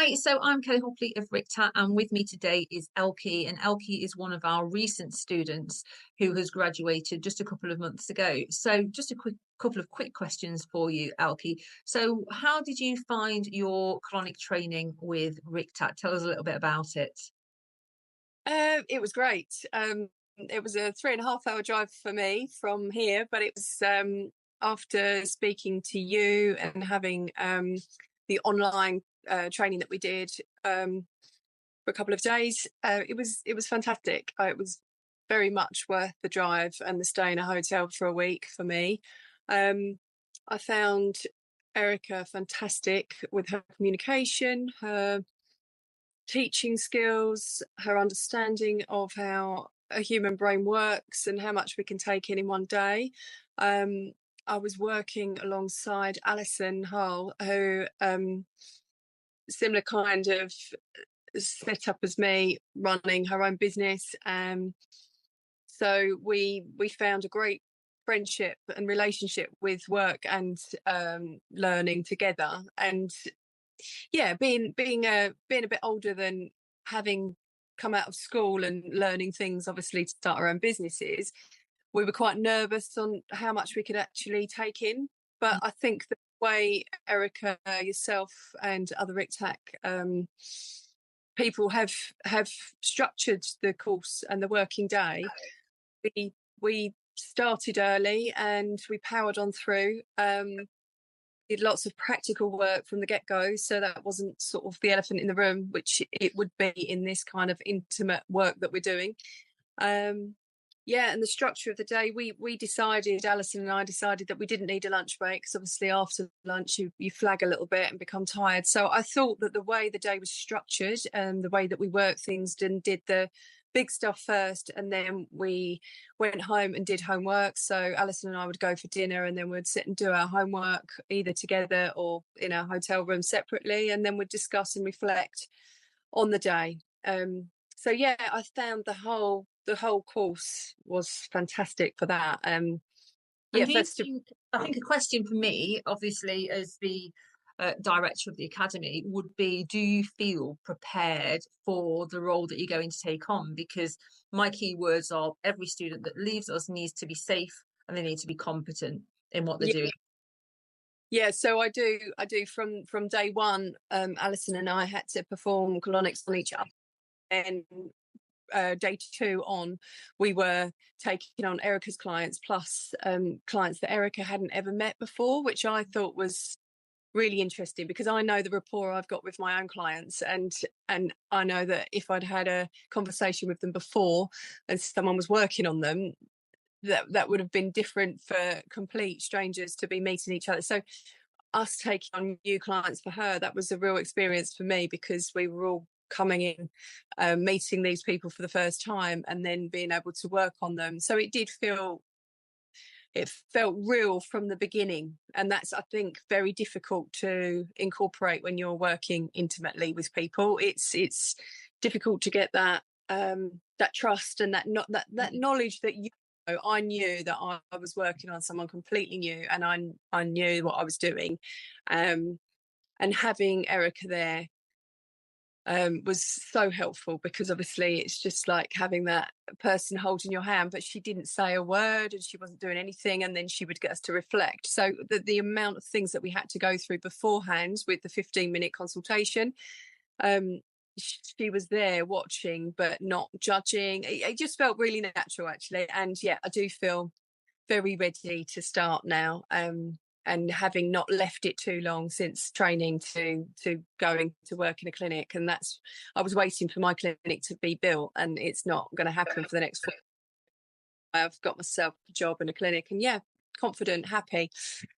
Hi, so I'm Kelly Hopley of Rictat, and with me today is Elkie, and Elkie is one of our recent students who has graduated just a couple of months ago. So, just a quick couple of quick questions for you, Elkie. So, how did you find your colonic training with Rictat? Tell us a little bit about it. It was great. It was a 3.5 hour drive for me from here, but it was after speaking to you and having the online training that we did for a couple of days. It was fantastic. It was very much worth the drive and the stay in a hotel for a week for me. I found Erica fantastic with her communication, her teaching skills, her understanding of how a human brain works and how much we can take in one day. I was working alongside Alison Hull, who similar kind of set up as me, running her own business. So we found a great friendship and relationship with work and learning together. And yeah, being a bit older than having come out of school and learning things, obviously to start our own businesses, we were quite nervous on how much we could actually take in. But I think the way Erica, yourself, and other Rictac people have structured the course and the working day, we started early and we powered on through. Did lots of practical work from the get-go, so that wasn't sort of the elephant in the room, which it would be in this kind of intimate work that we're doing. And the structure of the day, we decided, Alison and I decided, that we didn't need a lunch break, because obviously after lunch you flag a little bit and become tired. So I thought that the way the day was structured and the way that we worked things and did the big stuff first, and then we went home and did homework. So Alison and I would go for dinner, and then we'd sit and do our homework either together or in our hotel room separately, and then we'd discuss and reflect on the day. So yeah, I found the whole course was fantastic for that. And Yeah, do you first of think, I think a question for me, obviously, as the director of the academy, would be, do you feel prepared for the role that you're going to take on? Because my key words are every student that leaves us needs to be safe and they need to be competent in what they're yeah, doing. yeah, so I do from day one. Alison and I had to perform colonics on each other, and day two on, we were taking on Erica's clients, plus clients that Erica hadn't ever met before, which I thought was really interesting, because I know the rapport I've got with my own clients, and I know that if I'd had a conversation with them before and someone was working on them, that would have been different for complete strangers to be meeting each other. So us taking on new clients for her, that was a real experience for me, because we were all coming in, meeting these people for the first time, and then being able to work on them. So it felt real from the beginning, and that's, I think, very difficult to incorporate when you're working intimately with people. It's difficult to get that that trust and that knowledge that I knew that I was working on someone completely new, and I knew what I was doing. And having Erica there was so helpful, because obviously it's just like having that person holding your hand, but she didn't say a word and she wasn't doing anything, and then she would get us to reflect. So the amount of things that we had to go through beforehand with the 15-minute consultation, she was there watching but not judging. It just felt really natural, actually. And yeah, I do feel very ready to start now, and having not left it too long since training to going to work in a clinic. And that's, I was waiting for my clinic to be built, and it's not going to happen for the next 4. I've got myself a job in a clinic, and yeah, confident, happy,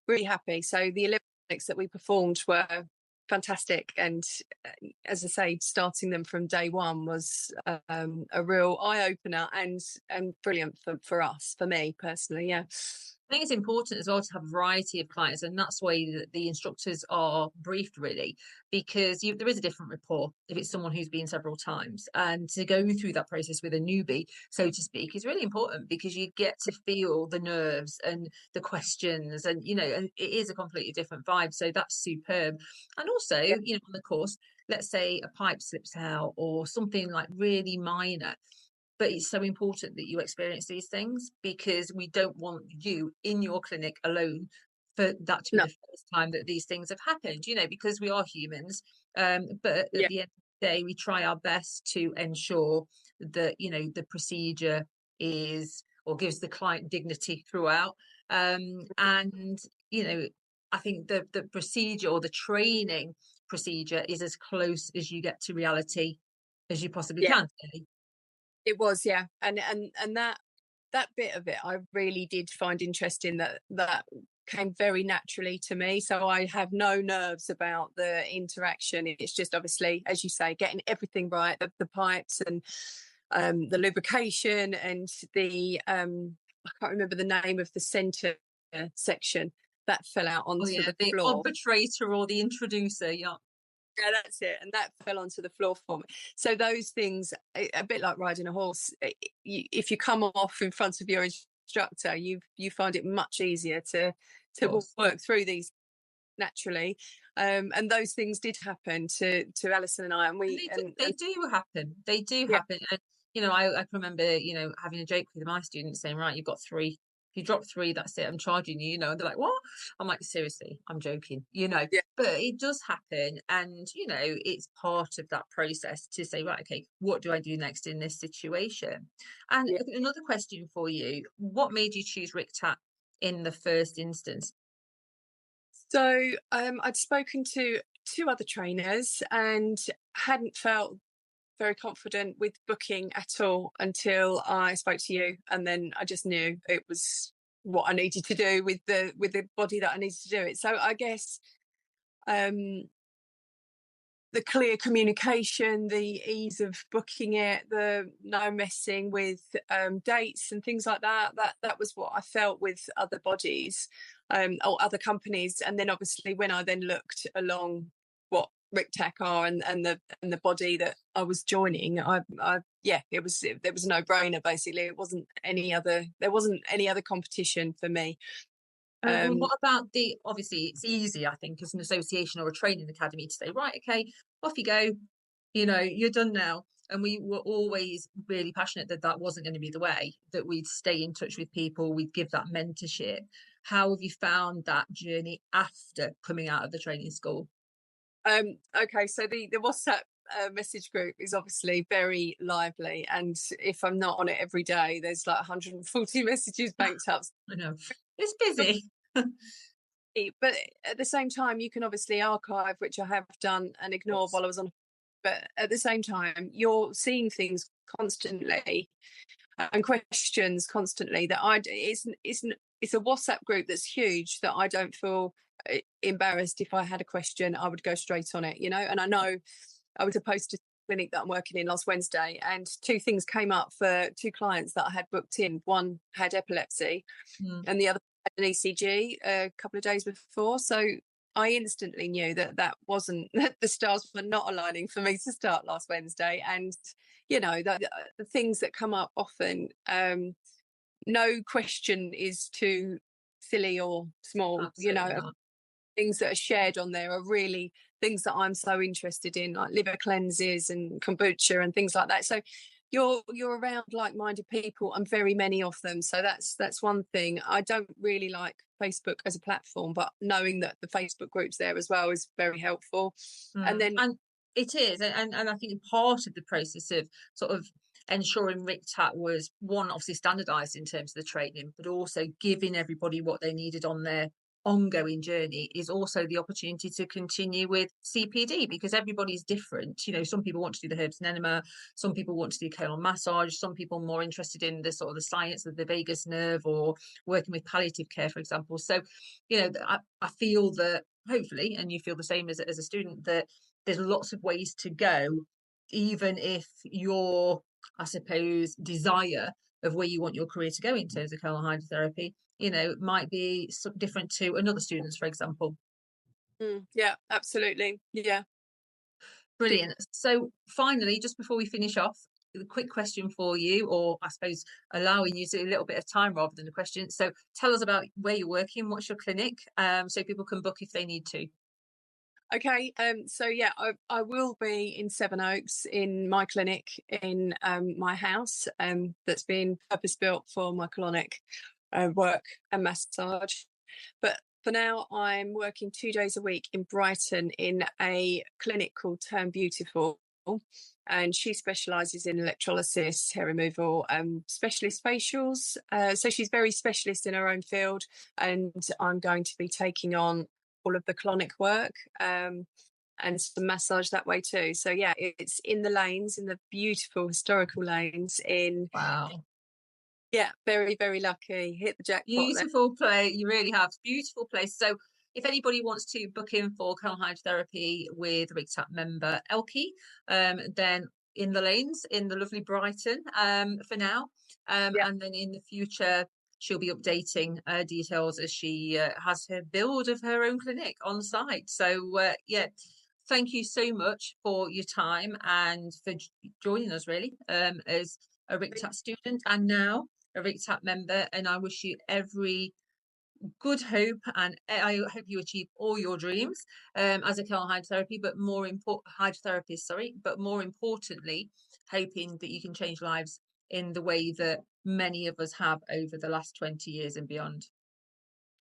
really happy. So the 11 clinics that we performed were fantastic, and as I say, starting them from day one was a real eye opener, and brilliant for us, for me personally. Yeah. I think it's important as well to have a variety of clients, and that's why the instructors are briefed really, because there is a different rapport if it's someone who's been several times, and to go through that process with a newbie, so to speak, is really important because you get to feel the nerves and the questions, and and it is a completely different vibe. So that's superb. And also, Yeah, on the course, let's say a pipe slips out or something like really minor, but it's so important that you experience these things because we don't want you in your clinic alone for that to be no, the first time that these things have happened, because we are humans. But at yeah, the end of the day, we try our best to ensure that, the procedure is or gives the client dignity throughout. And, I think the procedure or the training procedure is as close as you get to reality as you possibly yeah. can. It was, yeah, and that bit of it, I really did find interesting. That came very naturally to me. So I have no nerves about the interaction. It's just obviously, as you say, getting everything right, the pipes and the lubrication and the I can't remember the name of the centre section that fell out Oh onto yeah, the the floor. arbitrator or the introducer, yeah. Yeah, that's it. And that fell onto the floor for me. So those things, a bit like riding a horse, if you come off in front of your instructor, you find it much easier Of course. work through these naturally. And those things did happen to Alison and I, and And we they do happen. They do yeah, happen. And I can remember, having a joke with my students saying, right, you've got three. If you drop three, that's it. I'm charging you, and they're like, what? I'm like, seriously, I'm joking. yeah, But it does happen. And, it's part of that process to say, right, okay, what do I do next in this situation? And yeah. another question for you, what made you choose Rictat in the first instance? So I'd spoken to two other trainers and hadn't felt very confident with booking at all until I spoke to you, and then I just knew it was what I needed to do with the body that I needed to do it. So I guess um, the clear communication, the ease of booking it, the no messing with dates and things like that. That was what I felt with other bodies or other companies. And then obviously when I then looked along what Rictat are and the body that I was joining, I yeah, there was a no brainer basically. It wasn't any other. There wasn't any other competition for me. And Um, what about obviously it's easy, I think, as an association or a training academy to say, right, okay, off you go, you're done now. And we were always really passionate that that wasn't going to be the way, that we'd stay in touch with people, we'd give that mentorship. How have you found that journey after coming out of the training school? okay, so the WhatsApp message group is obviously very lively, and if I'm not on it every day, there's like 140 messages banked up. I know it's busy. But at the same time, you can obviously archive, which I have done, and Of ignore course. while I was on. But at the same time, you're seeing things constantly and questions constantly that it's a WhatsApp group that's huge that I don't feel embarrassed. If I had a question, I would go straight on it, and I know I was supposed to clinic that I'm working in last Wednesday, and two things came up for two clients that I had booked in. One had epilepsy Mm. and the other had an ECG a couple of days before. So I instantly knew that that wasn't that the stars were not aligning for me to start last Wednesday. And the things that come up often, no question is too silly or small. Absolutely not. Things that are shared on there are really things that I'm so interested in, like liver cleanses and kombucha and things like that. So you're around like-minded people and very many of them. So that's one thing. I don't really like Facebook as a platform, but knowing that the Facebook groups there as well is very helpful. And then And it is, and I think part of the process of sort of ensuring Rictat was one, obviously standardized in terms of the training, but also giving everybody what they needed on their ongoing journey is also the opportunity to continue with CPD because everybody's different. Some people want to do the herbs and enema, some people want to do colon massage, some people are more interested in the sort of the science of the vagus nerve or working with palliative care, for example. So, I feel that hopefully, and you feel the same as a student, that there's lots of ways to go, even if your, I suppose, desire of where you want your career to go in terms of colon hydrotherapy might be different to another student's, for example. Yeah, absolutely. Yeah. Brilliant. So finally, just before we finish off, a quick question for you, or I suppose allowing you to a little bit of time rather than a question. So tell us about where you're working, what's your clinic, so people can book if they need to. Okay, so yeah, I will be in Seven Oaks in my clinic in my house that's been purpose built for my colonic work and massage. But for now, I'm working 2 days a week in Brighton in a clinic called Turn Beautiful. And she specialises in electrolysis, hair removal, specialist facials. So she's very specialist in her own field. And I'm going to be taking on all of the colonic work and some massage that way too. So yeah, it's in the lanes, in the beautiful historical lanes in. Wow. Yeah, very, very lucky. Hit the jackpot there. Beautiful place. You really have. Beautiful place. So if anybody wants to book in for colon hydrotherapy with Rictat member Elkie, then in the lanes in the lovely Brighton for now. Yeah, And then in the future, she'll be updating details as she has her build of her own clinic on site. So yeah, thank you so much for your time and for joining us really as a Rictat student and now a Rictat member. And I wish you every good hope, and I hope you achieve all your dreams as a colon hydrotherapy, but more important hydrotherapist, sorry, but more importantly, hoping that you can change lives in the way that many of us have over the last 20 years and beyond.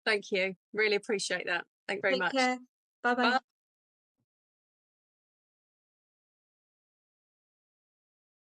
thank you. Really appreciate that. Thank you very Take much. care. Bye bye. Bye.